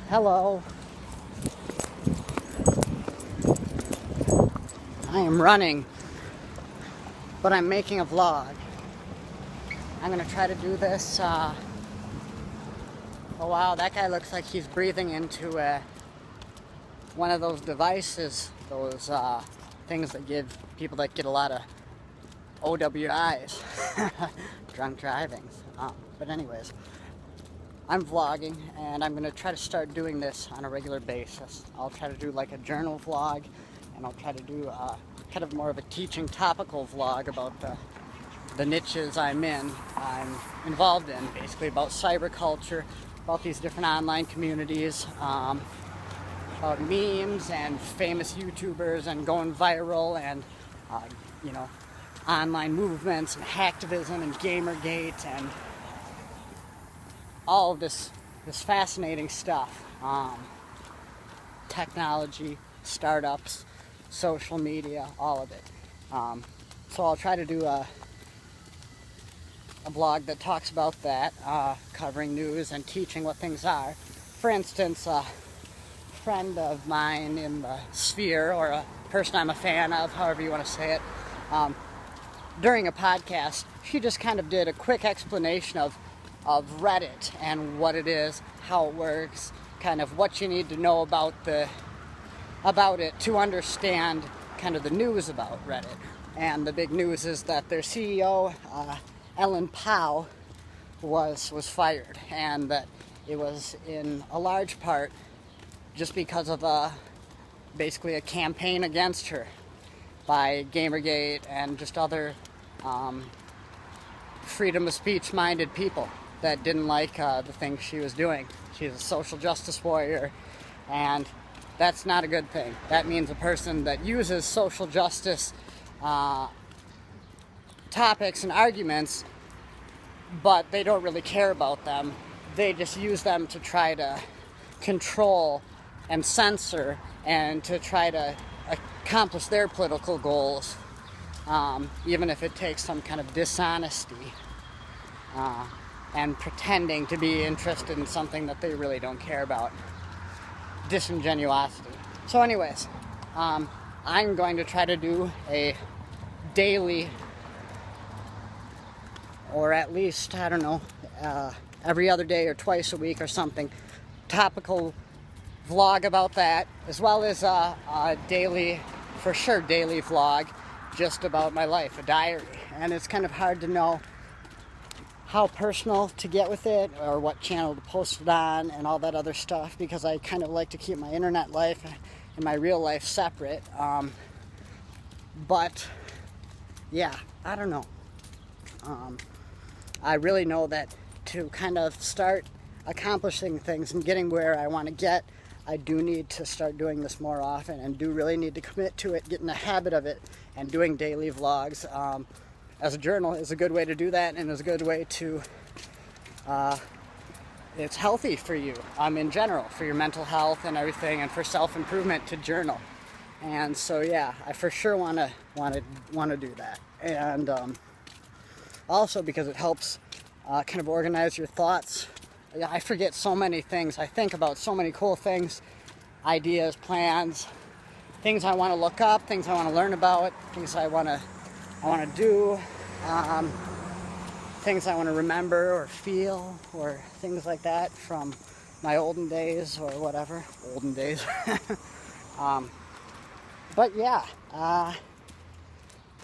Hello. I am running, but I'm making a vlog. I'm gonna try to do this. Oh wow, that guy looks like he's breathing into one of those devices, those things that give people that get a lot of OWIs, drunk driving. But anyways, I'm vlogging, and I'm gonna try to start doing this on a regular basis. I'll try to do like a journal vlog, and I'll try to do kind of more of a teaching topical vlog about the niches I'm involved in, basically about cyber culture, about these different online communities, about memes and famous YouTubers and going viral, and online movements and hacktivism and Gamergate and all of this fascinating stuff. Technology, startups, social media, all of it. So I'll try to do a blog that talks about that, covering news and teaching what things are. For instance, a friend of mine in the sphere, or a person I'm a fan of, however you want to say it, during a podcast, she just kind of did a quick explanation of Reddit and what it is, how it works, kind of what you need to know about it to understand kind of the news about Reddit. And the big news is that their CEO, Ellen Pao, was fired, and that it was in a large part just because of basically a campaign against her by Gamergate and just other freedom of speech minded people that didn't like the things she was doing. She's a social justice warrior, and that's not a good thing. That means a person that uses social justice topics and arguments, but they don't really care about them. They just use them to try to control and censor and to try to accomplish their political goals, even if it takes some kind of dishonesty and pretending to be interested in something that they really don't care about. Disingenuosity. So anyways, I'm going to try to do a daily, or at least, I don't know, every other day or twice a week or something, topical vlog about that, as well as a daily, for sure, daily vlog just about my life, a diary. And it's kind of hard to know how personal to get with it, or what channel to post it on, and all that other stuff, because I kind of like to keep my internet life and my real life separate. But yeah, I don't know. I really know that to kind of start accomplishing things and getting where I want to get, I do need to start doing this more often, and do really need to commit to it, get in the habit of it, and doing daily vlogs. As a journal is a good way to do that, and is a good way to, it's healthy for you, in general, for your mental health and everything, and for self-improvement to journal. And so yeah, I for sure want to do that. And also because it helps kind of organize your thoughts. I forget so many things. I think about so many cool things, ideas, plans, things I want to look up, things I want to learn about, things I want to do, things I want to remember or feel, or things like that from my olden days or whatever. Olden days. But yeah,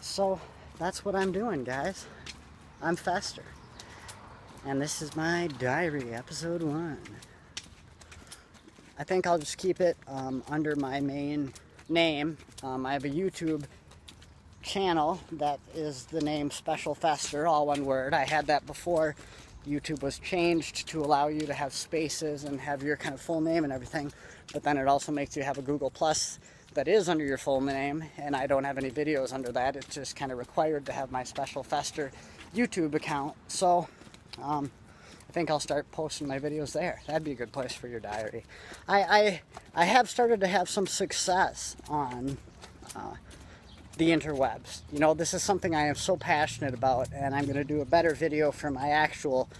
so that's what I'm doing, guys. I'm Fester, and this is my diary, episode 1. I think I'll just keep it under my main name. I have a YouTube channel that is the name Special Fester, all one word. I had that before YouTube was changed to allow you to have spaces and have your kind of full name and everything, but then it also makes you have a Google Plus that is under your full name, and I don't have any videos under that. It's just kind of required to have my Special Fester YouTube account. So I think I'll start posting my videos there. That'd be a good place for your diary. I have started to have some success on the interwebs. You know, this is something I am so passionate about, and I'm going to do a better video for my actual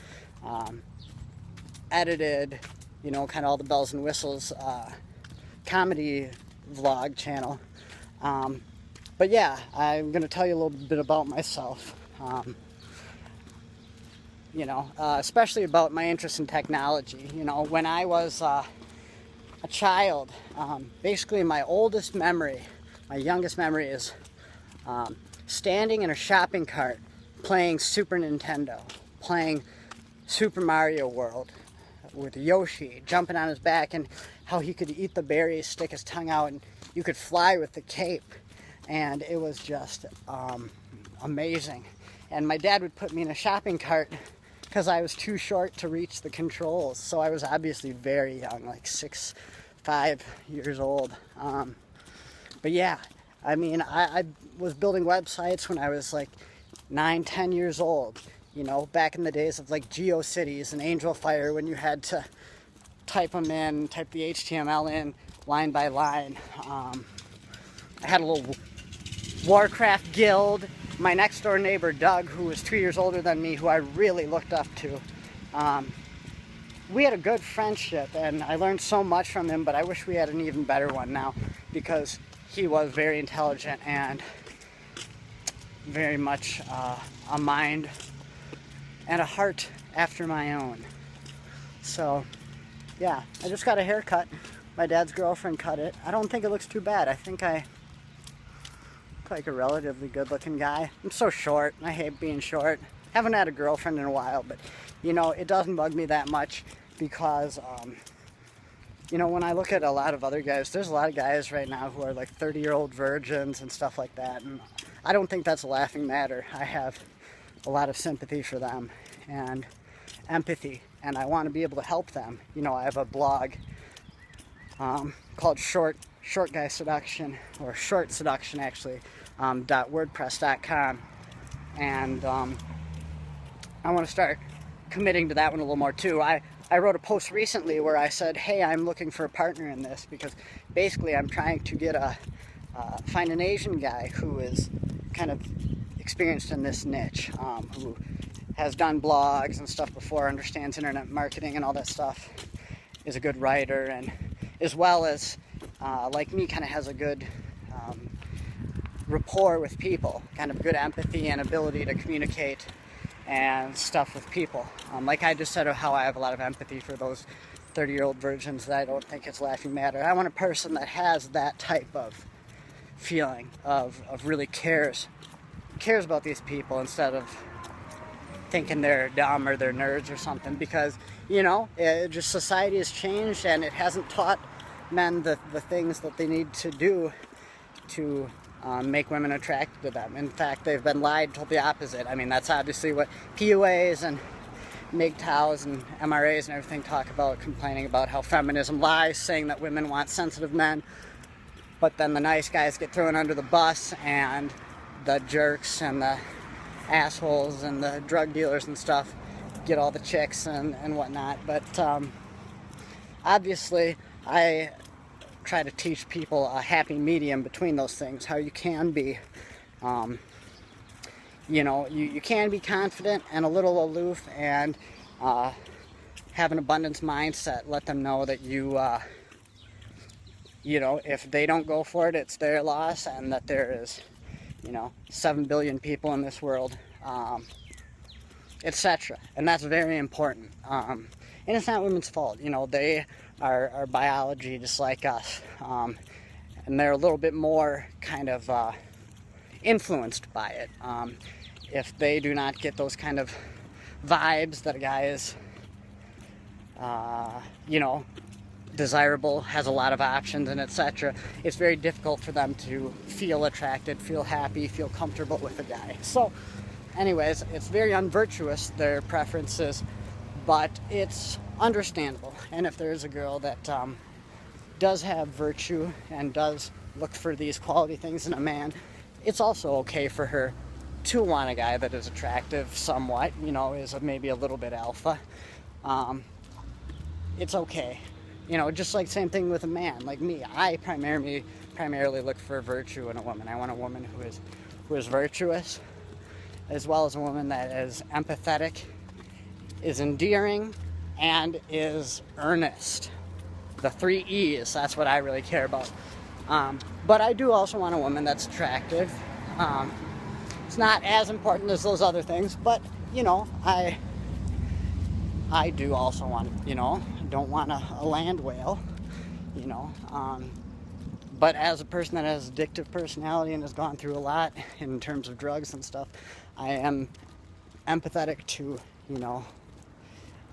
edited you know, kind of all the bells and whistles comedy vlog channel. But yeah, I'm going to tell you a little bit about myself. You know, especially about my interest in technology. You know, when I was a child, basically my oldest memory, my youngest memory is standing in a shopping cart playing Super Nintendo, playing Super Mario World with Yoshi, jumping on his back, and how he could eat the berries, stick his tongue out, and you could fly with the cape. And it was just amazing. And my dad would put me in a shopping cart because I was too short to reach the controls. So I was obviously very young, like 5 years old. But yeah, I mean, I was building websites when I was like 9, 10 years old. You know, back in the days of like GeoCities and Angelfire, when you had to type them in, type the HTML in line by line. I had a little Warcraft guild. My next door neighbor, Doug, who was 2 years older than me, who I really looked up to, we had a good friendship, and I learned so much from him, but I wish we had an even better one now, because he was very intelligent and very much a mind and a heart after my own. So yeah, I just got a haircut. My dad's girlfriend cut it. I don't think it looks too bad. I think I look like a relatively good looking guy. I'm so short. I hate being short. Haven't had a girlfriend in a while, but you know, it doesn't bug me that much because you know, when I look at a lot of other guys, there's a lot of guys right now who are like 30-year-old virgins and stuff like that, and I don't think that's a laughing matter. I have a lot of sympathy for them and empathy, and I want to be able to help them. You know, I have a blog called Short Guy Seduction, or Short Seduction actually, .wordpress.com, and I want to start committing to that one a little more too. I wrote a post recently where I said, hey, I'm looking for a partner in this, because basically I'm trying to get find an Asian guy who is kind of experienced in this niche, who has done blogs and stuff before, understands internet marketing and all that stuff, is a good writer, and as well as, like me, kind of has a good rapport with people, kind of good empathy and ability to communicate and stuff with people. Like I just said, how I have a lot of empathy for those 30-year-old virgins that I don't think it's laughing matter. I want a person that has that type of feeling, of really cares about these people, instead of thinking they're dumb or they're nerds or something, because, you know, just society has changed, and it hasn't taught men the things that they need to do to make women attracted to them. In fact, they've been lied, told the opposite. I mean, that's obviously what PUAs and MGTOWs and MRAs and everything talk about, complaining about how feminism lies, saying that women want sensitive men, but then the nice guys get thrown under the bus, and the jerks and the assholes and the drug dealers and stuff get all the chicks and whatnot. But obviously I try to teach people a happy medium between those things, how you can be you know, you can be confident and a little aloof, and have an abundance mindset. Let them know that you know, if they don't go for it, it's their loss, and that there is, you know, 7 billion people in this world, etc. And that's very important. And it's not women's fault. You know, they are biology just like us. And they're a little bit more kind of influenced by it. If they do not get those kind of vibes that a guy is, you know, desirable, has a lot of options, and etc., it's very difficult for them to feel attracted, feel happy, feel comfortable with a guy. So anyways, it's very unvirtuous, their preferences, but it's understandable. And if there is a girl that does have virtue and does look for these quality things in a man, it's also okay for her to want a guy that is attractive somewhat, you know, is maybe a little bit alpha. It's okay. You know, just like same thing with a man, like me. I primarily look for virtue in a woman. I want a woman who is virtuous, as well as a woman that is empathetic, is endearing, and is earnest. The 3 E's, that's what I really care about. But I do also want a woman that's attractive. It's not as important as those other things, but you know, I do also want, you know, don't want a land whale, you know. But as a person that has addictive personality and has gone through a lot in terms of drugs and stuff, I am empathetic to, you know,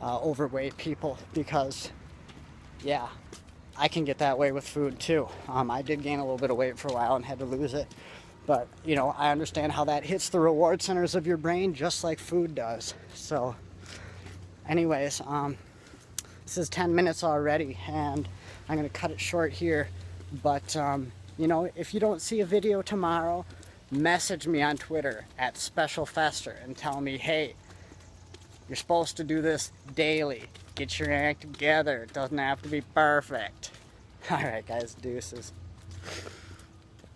overweight people, because yeah, I can get that way with food too. I did gain a little bit of weight for a while and had to lose it, but you know, I understand how that hits the reward centers of your brain just like food does. So anyways, this is 10 minutes already and I'm gonna cut it short here. But you know, if you don't see a video tomorrow, message me on Twitter at SpecialFester and tell me, hey, you're supposed to do this daily. Get your act together. It doesn't have to be perfect. All right, guys, deuces.